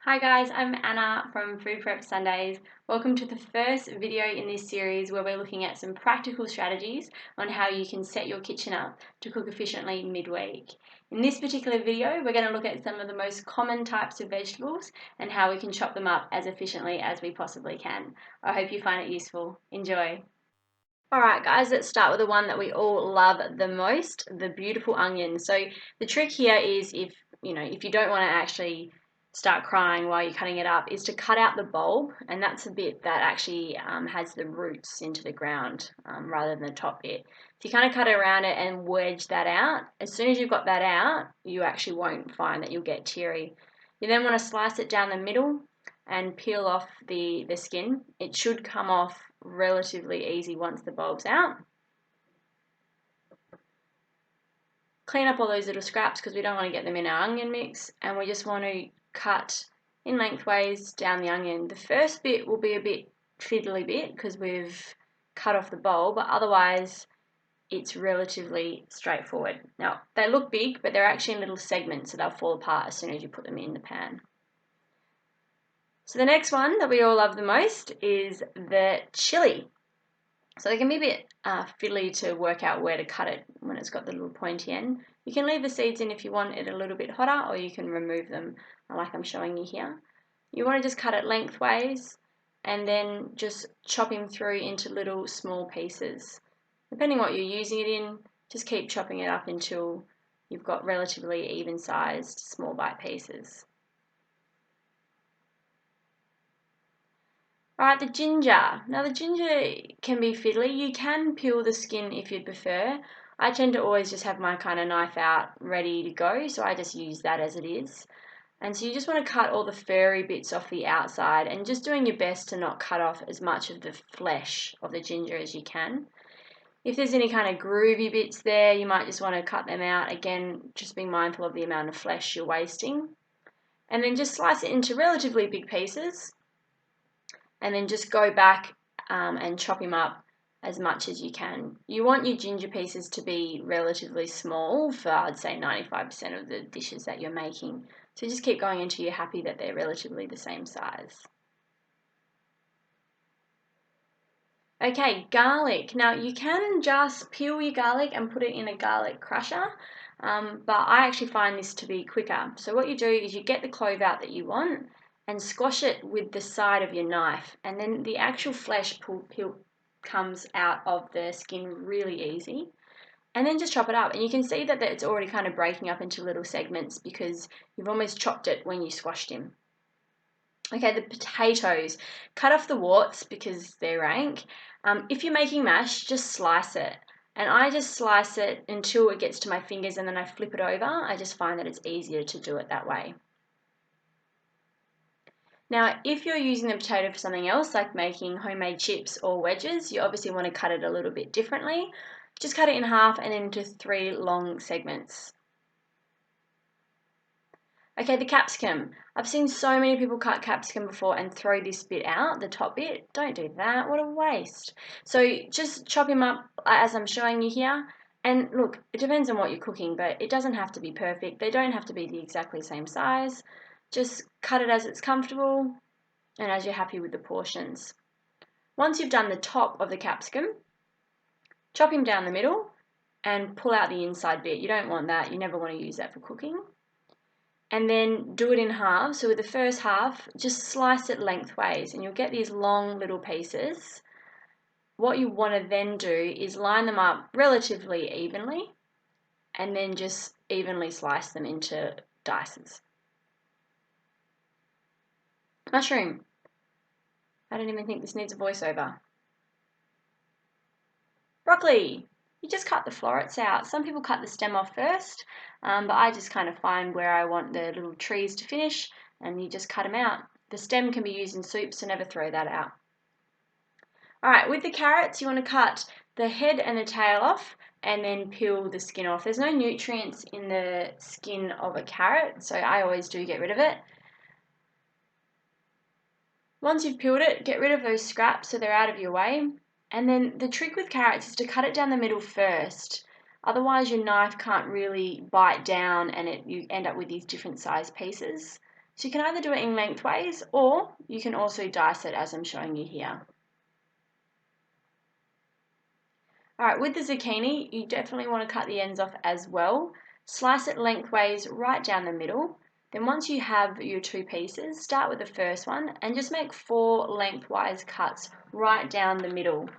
Hi guys, I'm Anna from Food Prep Sundays. Welcome to the first video in this series where we're looking at some practical strategies on how you can set your kitchen up to cook efficiently midweek. In this particular video, we're going to look at some of the most common types of vegetables and how we can chop them up as efficiently as we possibly can. I hope you find it useful. Enjoy! Alright guys, let's start with the one that we all love the most, the beautiful onion. So the trick here is if you don't want to actually start crying while you're cutting it up, is to cut out the bulb, and that's the bit that actually has the roots into the ground rather than the top bit. So you kind of cut around it and wedge that out. As soon as you've got that out, you actually won't find that you'll get teary. You then want to slice it down the middle and peel off the skin. It should come off relatively easy once the bulb's out. Clean up all those little scraps because we don't want to get them in our onion mix, and we just want to cut in lengthways down the onion. The first bit will be a bit fiddly bit because we've cut off the bulb, but otherwise it's relatively straightforward. Now, they look big, but they're actually in little segments, so they'll fall apart as soon as you put them in the pan. So the next one that we all love the most is the chili. So they can be a bit fiddly to work out where to cut it when it's got the little pointy end. You can leave the seeds in if you want it a little bit hotter, or you can remove them like I'm showing you here. You want to just cut it lengthways and then just chop him through into little small pieces. Depending what you're using it in, just keep chopping it up until you've got relatively even sized small bite pieces. Alright, the ginger. Now the ginger can be fiddly. You can peel the skin if you'd prefer. I tend to always just have my kind of knife out ready to go, so I just use that as it is. And so you just want to cut all the furry bits off the outside and just doing your best to not cut off as much of the flesh of the ginger as you can. If there's any kind of groovy bits there, you might just want to cut them out. Again, just being mindful of the amount of flesh you're wasting. And then just slice it into relatively big pieces. And then just go back and chop him up as much as you can. You want your ginger pieces to be relatively small for, I'd say, 95% of the dishes that you're making. So just keep going until you're happy that they're relatively the same size. Okay, garlic. Now you can just peel your garlic and put it in a garlic crusher, but I actually find this to be quicker. So what you do is you get the clove out that you want and squash it with the side of your knife, and then the actual flesh comes out of the skin really easy. And then just chop it up, and you can see that it's already kind of breaking up into little segments because you've almost chopped it when you squashed him. Okay, the potatoes. Cut off the warts because they're rank. If you're making mash, just slice it. And I just slice it until it gets to my fingers and then I flip it over. I just find that it's easier to do it that way. Now, if you're using the potato for something else, like making homemade chips or wedges, you obviously want to cut it a little bit differently. Just cut it in half and then into 3 long segments. Okay, the capsicum. I've seen so many people cut capsicum before and throw this bit out, the top bit. Don't do that, what a waste. So just chop him up as I'm showing you here. And look, it depends on what you're cooking, but it doesn't have to be perfect. They don't have to be the exactly same size. Just cut it as it's comfortable and as you're happy with the portions. Once you've done the top of the capsicum, chop him down the middle and pull out the inside bit. You don't want that, you never want to use that for cooking. And then do it in halves. So with the first half, just slice it lengthways and you'll get these long little pieces. What you want to then do is line them up relatively evenly and then just evenly slice them into dices. Mushroom. I don't even think this needs a voiceover. Broccoli. You just cut the florets out. Some people cut the stem off first, but I just kind of find where I want the little trees to finish and you just cut them out. The stem can be used in soups, so never throw that out. Alright, with the carrots you want to cut the head and the tail off and then peel the skin off. There's no nutrients in the skin of a carrot, so I always do get rid of it. Once you've peeled it, get rid of those scraps so they're out of your way. And then the trick with carrots is to cut it down the middle first. Otherwise your knife can't really bite down and you end up with these different size pieces. So you can either do it in lengthways, or you can also dice it as I'm showing you here. Alright, with the zucchini, you definitely want to cut the ends off as well. Slice it lengthways right down the middle. Then once you have your two pieces, start with the first one and just make 4 lengthwise cuts right down the middle.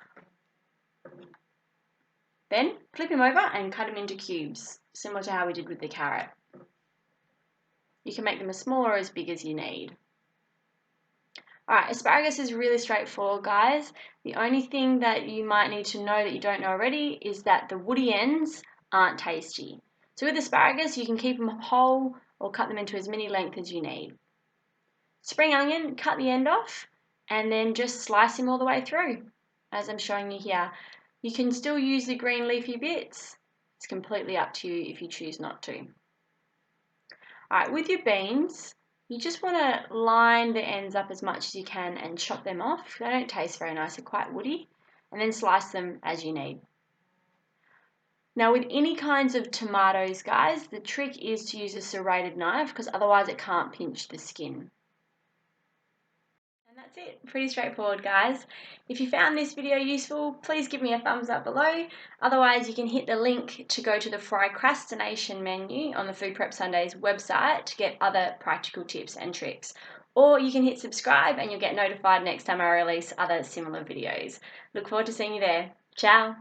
Then flip him over and cut him into cubes, similar to how we did with the carrot. You can make them as small or as big as you need. Alright, asparagus is really straightforward, guys. The only thing that you might need to know that you don't know already is that the woody ends aren't tasty. So with asparagus, you can keep them whole or cut them into as many lengths as you need. Spring onion, cut the end off and then just slice him all the way through, as I'm showing you here. You can still use the green leafy bits. It's completely up to you if you choose not to. Alright, with your beans, you just want to line the ends up as much as you can and chop them off. They don't taste very nice, they're quite woody. And then slice them as you need. Now with any kinds of tomatoes, guys, the trick is to use a serrated knife because otherwise it can't pinch the skin. And that's it. Pretty straightforward, guys. If you found this video useful, please give me a thumbs up below. Otherwise, you can hit the link to go to the Fricrastination menu on the Food Prep Sundays website to get other practical tips and tricks. Or you can hit subscribe and you'll get notified next time I release other similar videos. Look forward to seeing you there. Ciao!